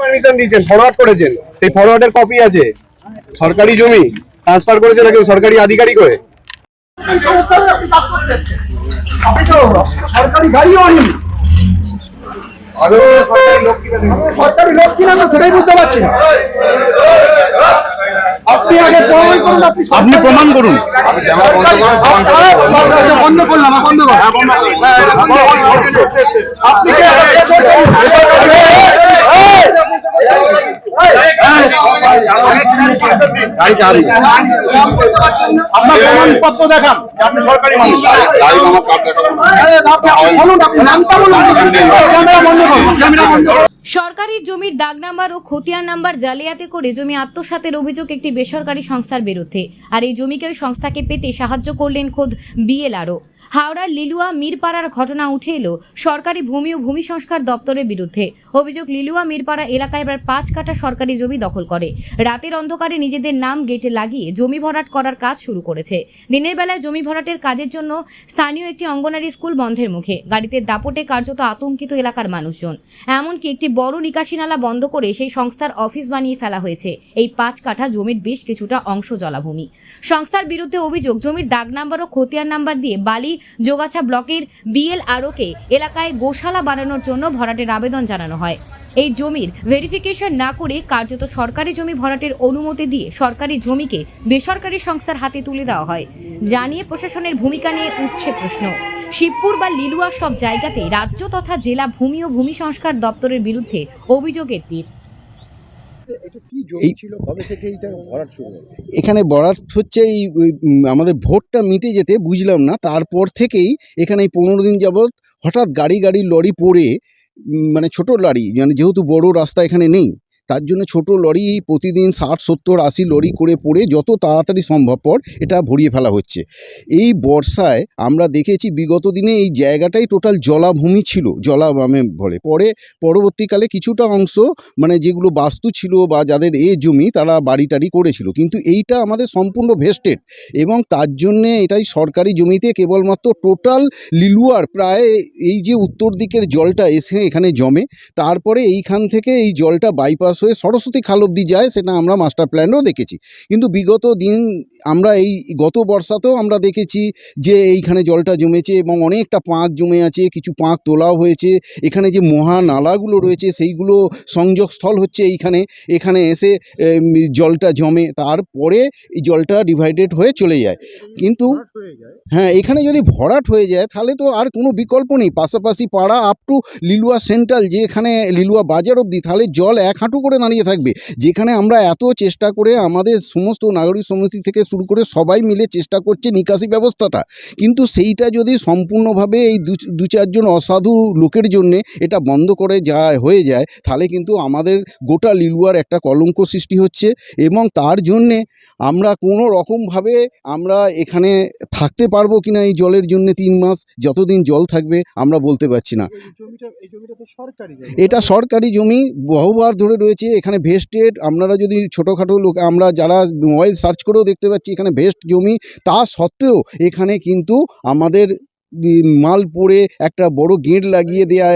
Permission দিয়েছেন, forward করেছেন, সেই ফরওয়ার্ডের কপি আছে। সরকারি জমি ট্রান্সফার করেছে নাকি সরকারি আধিকারিক হয়ে? সরকারি গাড়িও আনি, সরকারি লোক কিনা তো সেটাই বুঝতে পারছি না। আপনি আগে প্রমাণ করুন, আপনি প্রমাণ করুন। বন্ধ করলাম, বন্ধ করুন। আপনি আপনার প্রমাণপত্র দেখান আপনি সরকারি মানুষ। সরকারি জমির দাগ নাম্বার ও খতিয়ান নাম্বার জালিয়াতি করে জমি আত্মসাতের অভিযোগ একটি বেসরকারি সংস্থার বিরুদ্ধে। আর এই জমিকে ওই সংস্থাকে পেতে সাহায্য করলেন খোদ বিএলআরও। হাওড়ার লিলুয়া মিরপাড়ার ঘটনা উঠে এলো সরকারি ভূমি ও ভূমি সংস্কার দপ্তরের বিরুদ্ধে। অভিযোগ, লিলুয়া মিরপাড়া এলাকায় প্রায় 5 কাঠা সরকারি জমি দখল করে রাতের অন্ধকারে নিজেদের নাম গেটে লাগিয়ে জমি ভরাট করার কাজ শুরু করেছে। দিনের বেলায় জমি ভরাটের কাজের জন্য স্থানীয় একটি অঙ্গনারী স্কুল বন্ধের মুখে। গাড়িতে দাপটে কার্যত আতঙ্কিত এলাকার মানুষজন। এমনকি একটি বড় নিকাশি নালা বন্ধ করে সেই সংস্থার অফিস বানিয়ে ফেলা হয়েছে। এই 5 কাঠা জমির বেশ কিছুটা অংশ জলাভূমি। সংস্থার বিরুদ্ধে অভিযোগ, জমির দাগ নাম্বার ও খতিয়ান নাম্বার দিয়ে বালি যোগাছা ব্লকের বিএলআরওকে এলাকায় গোশালা বানানোর জন্য ভরাটের আবেদন জানানো হয়। এই জমির ভেরিফিকেশন না করে কার্যত সরকারি জমি ভরাটের অনুমতি দিয়ে সরকারি জমিকে বেসরকারি সংস্থার হাতে তুলে দেওয়া হয়। জানিয়ে প্রশাসনের ভূমিকা নিয়ে উঠছে প্রশ্ন। শিবপুর বা লিলুয়া সব জায়গাতে রাজ্য তথা জেলা ভূমি ও ভূমি সংস্কার দপ্তরের বিরুদ্ধে অভিযোগের তীর। এখানে বরাট হচ্ছে এই আমাদের ভোটটা মিটে যেতে বুঝলাম না, তারপর থেকেই এখানে 15 দিন যাবৎ হঠাৎ গাড়ি লরি পড়ে, মানে ছোট লরি, মানে যেহেতু বড় রাস্তা এখানে নেই, তার জন্য ছোট লরি প্রতিদিন 60, 70, 80 লরি করে পড়ে যত তাড়াতাড়ি সম্ভবপর এটা ভরিয়ে ফেলা হচ্ছে। এই বর্ষায় আমরা দেখেছি বিগত দিনে এই জায়গাটাই টোটাল জলাভূমি ছিল, জলাভূমি বলে। পরবর্তীকালে কিছুটা অংশ মানে যেগুলো বাস্তু ছিল বা যাদের জমি তারা বাড়ি টাড়ি করেছিল, কিন্তু এইটা আমাদের সম্পূর্ণ ভেস্টেড এবং তার জন্যে এটাই সরকারি জমিতে কেবলমাত্র টোটাল লিলুয়ার প্রায় এই যে উত্তর দিকের জলটা এসে এখানে জমে, তারপরে এইখান থেকে এই জলটা বাইপাস হয়ে সরস্বতী খাল অবধি যায়, সেটা আমরা মাস্টার প্ল্যানেও দেখেছি। কিন্তু বিগত দিন আমরা এই গত বর্ষাতেও আমরা দেখেছি যে এইখানে জলটা জমেছে এবং অনেকটা পাঁক জমে আছে, কিছু পাঁক তোলাও হয়েছে। এখানে যে মহানালাগুলো রয়েছে সেইগুলো সংযোগস্থল হচ্ছে এখানে এসে জলটা জমে, তারপরে এই জলটা ডিভাইডেড হয়ে চলে যায়। কিন্তু হ্যাঁ, এখানে যদি ভরাট হয়ে যায় তাহলে তো আর কোনো বিকল্প নেই। পাশাপাশি পাড়া আপ টু লিলুয়া সেন্ট্রাল, যে এখানে লিলুয়া বাজার অবধি, তাহলে জল 1 হাঁটু করে দাঁড়িয়ে থাকবে। যেখানে আমরা এত চেষ্টা করে আমাদের সমস্ত নাগরিক সমিতি থেকে শুরু করে সবাই মিলে চেষ্টা করছে নিকাশি ব্যবস্থাটা, কিন্তু সেইটা যদি সম্পূর্ণভাবে এই 2-4 জন অসাধু লোকের জন্যে এটা বন্ধ করে হয়ে যায়, তাহলে কিন্তু আমাদের গোটা লিলুয়ার একটা কলঙ্ক সৃষ্টি হচ্ছে। এবং তার জন্যে আমরা কোনো রকমভাবে আমরা এখানে থাকতে পারবো কিনা এই জলের জন্য 3 মাস যতদিন জল থাকবে আমরা বলতে পারছি না। এটা সরকারি জমি, বহুবার ধরে রয়েছে, এখানে ভেস্টেড। আপনারা যদি ছোটোখাটো লোক, আমরা যারা মোবাইল সার্চ করেও দেখতে পাচ্ছি এখানে ভেস্ট জমি, তা সত্ত্বেও এখানে কিন্তু আমাদের মাল পড়ে একটা বড় গেট লাগিয়ে দেয়া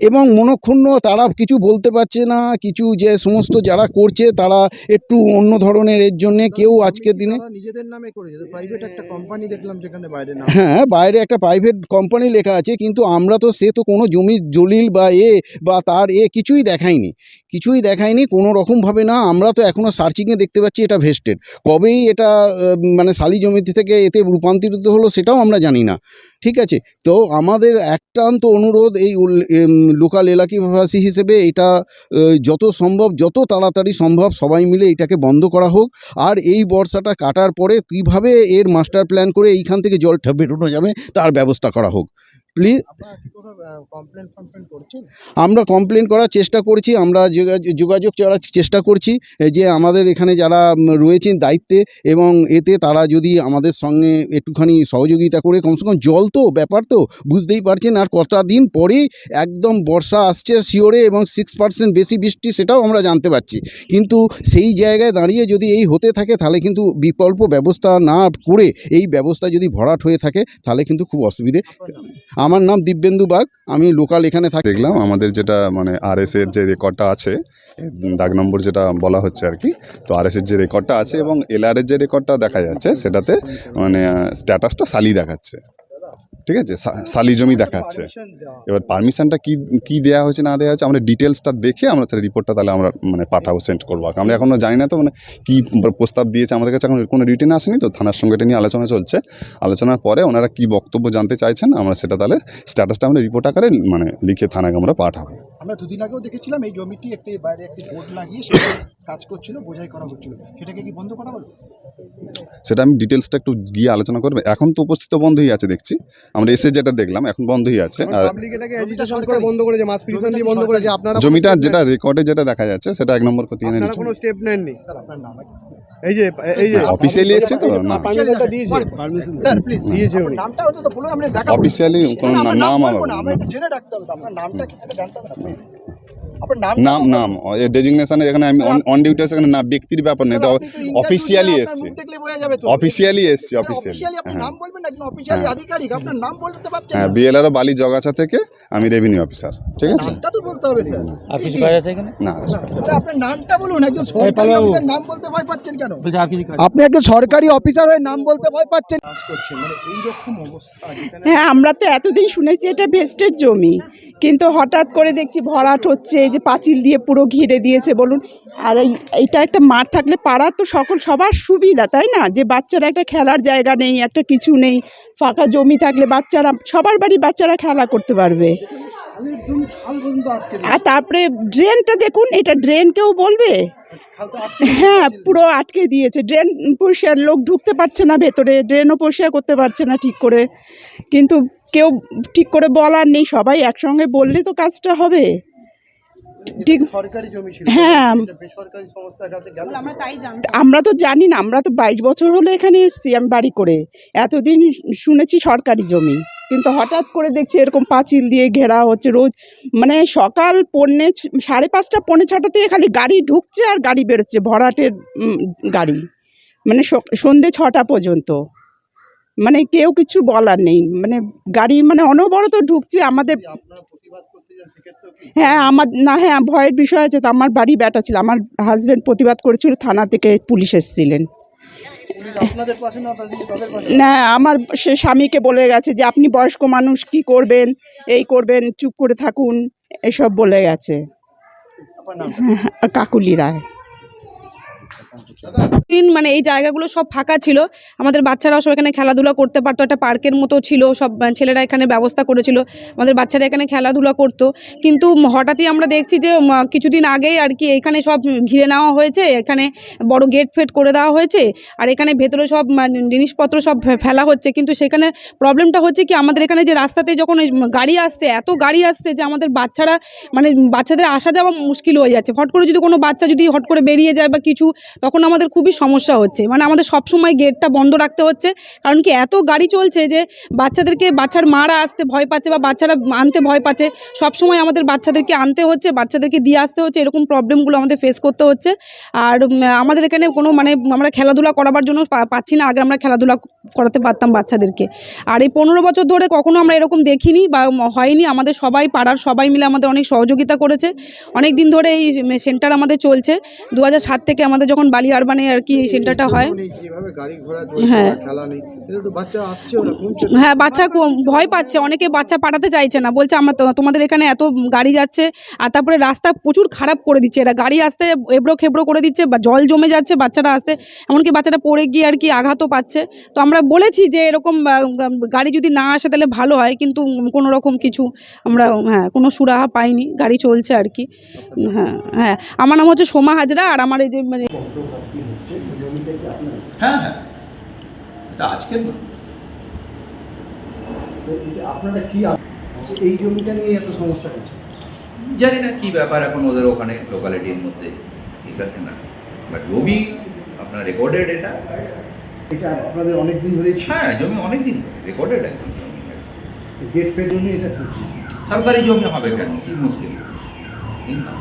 এবং মনক্ষুণ্ণ, তারা কিছু বলতে পারছে না। কিছু যে সমস্ত যারা করছে তারা একটু অন্য ধরনের, এর জন্যে কেউ আজকের দিনে নিজেদের নামে করে প্রাইভেট একটা কোম্পানি দেখলাম যেখানে বাইরে না, হ্যাঁ বাইরে একটা প্রাইভেট কোম্পানি লেখা আছে, কিন্তু আমরা তো সে তো কোনো জমি দলিল বা তার কিছুই দেখায়নি কোনো রকমভাবে না। আমরা তো এখনও সার্চিংয়ে দেখতে পাচ্ছি এটা ভেস্টেড। কবেই এটা মানে শালি জমিতে থেকে এতে রূপান্তরিত হলো সেটাও আমরা জানি না। ঠিক আছে, তো আমাদের একান্ত অনুরোধ এই লোকাল এলাকাবাসী হিসেবে এটা যত তাড়াতাড়ি সম্ভব সবাই মিলে এটাকে বন্ধ করা হোক। আর এই বর্ষাটা কাটার পরে কীভাবে এর মাস্টার প্ল্যান করে এইখান থেকে জলটা বেরোনো যাবে তার ব্যবস্থা করা হোক প্লিজ। আমরা কমপ্লেন করার চেষ্টা করছি, আমরা যোগাযোগ করার চেষ্টা করছি যে আমাদের এখানে যারা রয়েছেন দায়িত্বে এবং এতে তারা যদি আমাদের সঙ্গে একটুখানি সহযোগিতা করে, কমসে কম জল তো ব্যাপার তো বুঝতেই পারছেন। আর কটা দিন পরেই একদম বর্ষা আসছে শিওরে এবং 6% বেশি বৃষ্টি, সেটাও আমরা জানতে পারছি। কিন্তু সেই জায়গায় দাঁড়িয়ে যদি এই হতে থাকে তাহলে কিন্তু বিকল্প ব্যবস্থা না করে এই ব্যবস্থা যদি ভরাট হয়ে থাকে তাহলে কিন্তু খুব অসুবিধে। আমার নাম দিব্যেন্দু বাগ, আমি লোকাল এখানে থাকি। দেখলাম আমাদের যেটা মানে আরএস এর যে রেকর্ডটা আছে, দাগ নম্বর যেটা বলা হচ্ছে আর কি, তো আরএস এর যে রেকর্ডটা আছে এবং এলআর এর যে রেকর্ডটা দেখা যাচ্ছে সেটাতে মানে স্ট্যাটাসটা সালি দেখাচ্ছে, ঠিক আছে, সালি জমি দেখাচ্ছে। এবার পারমিশনটা কি দেওয়া হয়েছে না দেওয়া হয়েছে আমরা ডিটেলসটা দেখে আমরা তাহলে রিপোর্টটা তাহলে আমরা মানে পাঠাবো, সেন্ড করবো। আমরা এখনও জানি না তো মানে কী প্রস্তাব দিয়েছে আমাদের কাছে, এখন কোনো রিটেন আসেনি, তো থানার সঙ্গে এটা নিয়ে আলোচনা চলছে। আলোচনার পরে ওনারা কী বক্তব্য জানতে চাইছেন আমরা সেটা তাহলে স্ট্যাটাসটা আমরা রিপোর্ট আকারে মানে লিখে থানাকে আমরা পাঠাবো। আমরা দুদিন আগেও দেখেছিলাম এই জমিটি একটি বাইরে একটি বোর্ড লাগিয়ে সেটা কাজ করছিল, বোঝাই করা হচ্ছিল, সেটাকে কি বন্ধ করা হলো? সেটা আমি ডিটেলসটা একটু গিয়ে আলোচনা করবো। এখন তো উপস্থিত বন্ধই আছে দেখছি, আমরা এসে যেটা দেখলাম এখন বন্ধই আছে। আর পাবলিক এটাকে এজিটেশন করে বন্ধ করেছে, মাস পিটিশন দিয়ে বন্ধ করেছে। আপনারা জমিটা যেটা রেকর্ডে যেটা দেখা যাচ্ছে সেটা 1 নম্বর খতিয়ানে আপনারা কোনো স্টেপ নেননি? এই যে অফিসিয়ালি এসছে তো না, পারমিশনটা দিয়েছে, স্যার প্লিজ দিয়েছে উনি। নামটা হয়তো তো বলুন, আমরা দেখাবো। অফিসিয়ালি কোনো নাম আমার আমরা একটু জেনে রাখতে হবে, আপনার নামটা কি সেটা জানতে হবে না প্লিজ। আপনার নাম ডেজিগনেশন এখানে আমি অন ডিউটি আছে, এখানে না ব্যক্তির ব্যাপার নেই, তো অফিসিয়ালি এসছে, দেখলে বোঝা যাবে তো। অফিসিয়ালি এসছে, অফিসিয়ালি। অফিসিয়ালি আপনি নাম বলবেন না, একজন অফিসিয়ালি আধিকারিক, আপনার নাম বলতে পারছেন হ্যাঁ, না। বিএলআরও বালি জগাছা থেকে, আমি রেভিনিউ অফিসার, ঠিক আছে। নামটা তো বলতে হবে স্যার। আর কিছু কাজ আছে এখানে? না স্যার আপনার নামটা বলুন, একজন সরকারি অফিসার নাম বলতে ভয় পাচ্ছেন কেন? বলছে আর কিছু কাজ? আপনি একজন সরকারি অফিসার হয়ে নাম বলতে ভয় পাচ্ছেন কাজ করছেন, মানে এই রকম অবস্থা যেখানে হ্যাঁ, আমরা তো এতদিন শুনেছি এটা ভেস্টের জমি, কিন্তু হঠাৎ করে দেখছি ভরাট হচ্ছে, এই যে পাঁচিল দিয়ে পুরো ঘিরে দিয়েছে বলুন। আর এইটা একটা মাঠ থাকলে পাড়ার তো সবার সুবিধা, তাই না? যে বাচ্চারা একটা খেলার জায়গা নেই, একটা কিছু নেই, ফাঁকা জমি থাকলে বাচ্চারা সবার বাড়ি বাচ্চারা খেলা করতে পারবে। আর তারপরে ড্রেনটা দেখুন, এটা ড্রেন কেউ বলবে? হ্যাঁ, পুরো আটকে দিয়েছে, ড্রেন পরিষ্কার, লোক ঢুকতে পারছে না ভেতরে, ড্রেনও পরিষ্কার করতে পারছে না ঠিক করে, কিন্তু কেউ ঠিক করে বলার নেই, সবাই একসঙ্গে বললে তো কাজটা হবে। ঠিক, সরকারি জমি ছিল, হ্যাঁ, এটা বেসরকারি সংস্থার কাছে গেল। আমরা তো জানি না, আমরা তো 22 বছর হলো এখানে এসেছি আমি বাড়ি করে, এতদিন শুনেছি সরকারি জমি, কিন্তু হঠাৎ করে দেখছি এরকম পাঁচিল দিয়ে ঘেরা হচ্ছে রোজ, মানে সকাল 5:30 5:45 থেকে খালি গাড়ি ঢুকছে আর গাড়ি বেরোচ্ছে, ভরাটের গাড়ি, মানে সন্ধ্যে 6টা পর্যন্ত, মানে কেউ কিছু বলার নেই, মানে গাড়ি মানে অনবরত ঢুকছে আমাদের। আপনারা প্রতিবাদ করতে যান সেক্ষেত্রে কি হ্যাঁ, হ্যাঁ, ভয়ের বিষয় আছে তো, আমার বাড়ি ব্যাটা ছিল, আমার হাজব্যান্ড প্রতিবাদ করেছিল, থানা থেকে পুলিশ এসেছিলেন। পুলিশ আপনাদের পাশে না তাদের পাশে? না, আমার সে স্বামীকে বলে গেছে যে আপনি বয়স্ক মানুষ, কি করবেন, এই করবেন, চুপ করে থাকুন, এসব বলে গেছে। আপনার নাম? কাকুলি রায়। দিন মানে এই জায়গাগুলো সব ফাঁকা ছিল, আমাদের বাচ্চারাও সব এখানে খেলাধুলা করতে পারতো, একটা পার্কের মতো ছিল, সব ছেলেরা এখানে ব্যবস্থা করেছিল, আমাদের বাচ্চারা এখানে খেলাধুলা করতো। কিন্তু হঠাৎই আমরা দেখছি যে কিছুদিন আগেই আর কি এখানে সব ঘিরে নেওয়া হয়েছে, এখানে বড় গেট ফেট করে দেওয়া হয়েছে, আর এখানে ভেতরে সব জিনিসপত্র সব ফেলা হচ্ছে। কিন্তু সেখানে প্রবলেমটা হচ্ছে কি, আমাদের এখানে যে রাস্তাতে যখন গাড়ি আসছে, এত গাড়ি আসছে যে আমাদের বাচ্চারা মানে বাচ্চাদের আসা যাওয়া মুশকিল হয়ে যাচ্ছে। হট করে যদি কোনো বাচ্চা যদি হট করে বেরিয়ে যায় বা কিছু, তখন আমাদের খুবই সমস্যা হচ্ছে, মানে আমাদের সবসময় গেটটা বন্ধ রাখতে হচ্ছে। কারণ কি, এত গাড়ি চলছে যে বাচ্চার মারা আসতে ভয় পাচ্ছে বা বাচ্চারা আনতে ভয় পাচ্ছে, সবসময় আমাদের বাচ্চাদেরকে আনতে হচ্ছে, বাচ্চাদেরকে দিয়ে আসতে হচ্ছে, এরকম প্রবলেমগুলো আমাদের ফেস করতে হচ্ছে। আর আমাদের এখানে কোনো মানে আমরা খেলাধুলা করাবার জন্য পাচ্ছি না, আগে আমরা খেলাধুলা করাতে পারতাম বাচ্চাদেরকে। আর এই 15 বছর ধরে কখনো আমরা এরকম দেখিনি বা হয়নি, আমাদের সবাই পাড়ার সবাই মিলে আমাদের অনেক সহযোগিতা করেছে। অনেক দিন ধরে এই সেন্টার আমাদের চলছে, 2007 থেকে আমাদের যখন বালি আরবানে আর কি এই সেন্টারটা হয়। যেভাবে গাড়ি ঘোড়া হ্যাঁ, খেলা নেই, কিন্তু বাচ্চা আসছে, ওরা কমছে। হ্যাঁ, বাচ্চা ভয় পাচ্ছে, অনেকে বাচ্চা পাঠাতে চাইছে না, বলছে আমরা তোমাদের এখানে এত গাড়ি যাচ্ছে, আর তারপরে রাস্তা প্রচুর খারাপ করে দিচ্ছে, এরা গাড়ি আসতে এবড়ো খেবড়ো করে দিচ্ছে, বা জল জমে যাচ্ছে বাচ্চারা আসতে, এমনকি বাচ্চাটা পড়ে গিয়ে আর কি আঘাতও পাচ্ছে। তো আমরা বলেছি যে এরকম গাড়ি যদি না আসে তাহলে ভালো হয়, কিন্তু কোনো রকম কিছু আমরা কোনো সুরাহা পাইনি, গাড়ি চলছে আর কি। হ্যাঁ, আমার নাম হচ্ছে সোমা হাজরা, আর আমার এই যে মানে হ্যাঁ, এটা আজকের না। আপনারা কি এই জমিটা নিয়ে এত সমস্যা হচ্ছে? জানি না কি ব্যাপার এখন ওদের ওখানে লোকালিটির মধ্যে, ঠিক আছে না, বাট জমি আপনার রেকর্ডেড, এটা আপনাদের অনেক দিন ধরেই হ্যাঁ জমি অনেক দিন রেকর্ডেড, একদম জমি গেট ফেট জমি, এটা সরকারি জমি হবে কেন, কি মুশকিল, ঠিক না?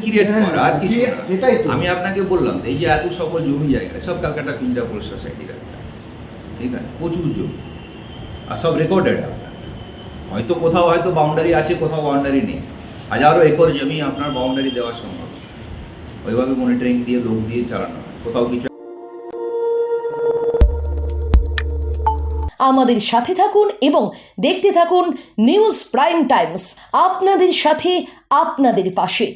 ক্রিয়েট করা আর কিছু না। সেটাই তো আমি আপনাকে বললাম, এই যে এত সকল জমি জায়গা সব ক্যালকাটা পিঞ্জাপুর সোসাইটির, ঠিক আছে, প্রচুর জমি, আর সব রেকর্ডেড আপনার, হয়তো কোথাও হয়তো বাউন্ডারি আছে, কোথাও বাউন্ডারি নেই। হাজারো একর জমি আপনার বাউন্ডারি দেওয়া সম্ভব, ওইভাবে মনিটরিং দিয়ে লোক দিয়ে চালানো হয়। কোথাও কিছু আমাদের সাথে থাকুন এবং দেখতে থাকুন নিউজ প্রাইম টাইমস, আপনাদের সাথে আপনাদের পাশে।